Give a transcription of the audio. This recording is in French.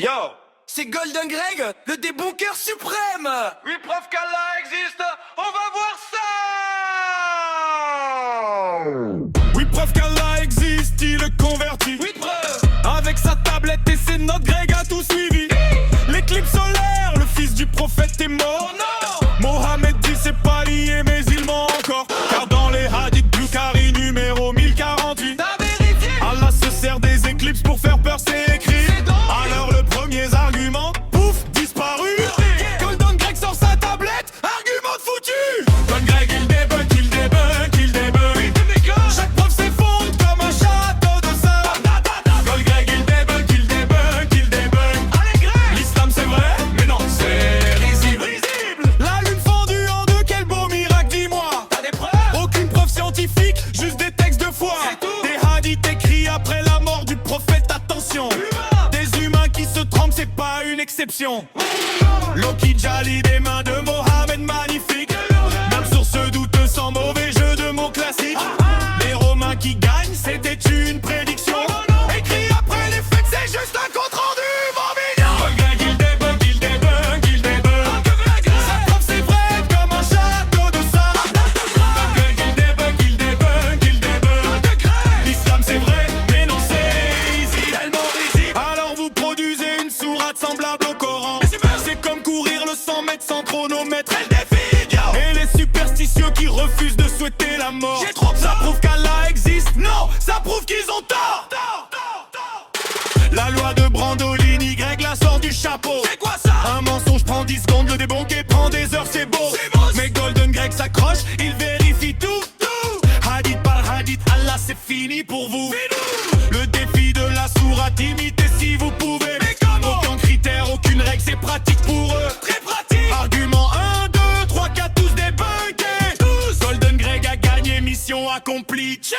Yo! C'est Golden Greg, le débunker suprême. Oui, preuve qu'Allah existe, on va voir ça! Oui, preuve qu'Allah existe, il est converti. Oui, preuve! Avec sa tablette et c'est notre Greg a tout suivi. L'éclipse solaire, le fils du prophète est mort. Oh non! Mohamed dit c'est pas lié mais il ment encore. Car dans les hadiths Bukhari numéro 1048, T'as vérifié? Allah se sert des éclipses pour faire peur, c'est écrit. C'est donc- Alors le premier argument, pouf, disparu. Golden Greg sort sa tablette, argument de foutu. Golden Greg il débunk, il débunk, il débunk. Chaque preuve s'effondre comme un château de sable. Golden Greg il débunk, il débunk, il débunk. Allez, Greg! L'islam c'est vrai, mais non c'est risible. La lune fondue en deux, quel beau miracle, dis-moi. T'as des preuves? Aucune preuve scientifique, juste des textes de foi. C'est tout. Des hadiths écrits après la mort du prophète, attention. Humain. Des humains qui se trompent, c'est pas une exception. Loki Jali des mains de Mohamed, magnifique. Même source douteux sans mauvais jeu de mots classiques. Les Romains qui gagnent, c'était une prédiction. Écrit après les fêtes, c'est juste un compte rendu, mon mignon. Golden Greg, il débunk, il débunk, il débunk. Sa preuve c'est vrai comme un château de sable. Golden Greg, il débunk, il débunk, il débunk. L'islam c'est vrai, mais non c'est easy, tellement risible. Alors vous produisez une sourate semblable au Coran. C'est comme courir le 100 mètres sans chronomètre. Elle défie, yo! Et les superstitieux qui refusent de souhaiter la mort. J'ai trop Ça peur. prouve qu'Allah existe? Non, ça prouve qu'ils ont tort. La loi de Brandolini, Greg la sort du chapeau. C'est quoi ça? Un mensonge prend 10 secondes, le débunker prend des heures, c'est beau. C'est beau. Mais Golden Greg s'accroche, il vérifie tout. Hadith par hadith, Allah c'est fini pour vous. Le défi de la sourate, imitez si vous pouvez. Mais comment? Aucun critère, aucune règle, c'est pratique pour eux. Très pratique! Argument 1, 2, 3, 4, tous débunkés. Golden Greg a gagné, mission accomplie. Ciao!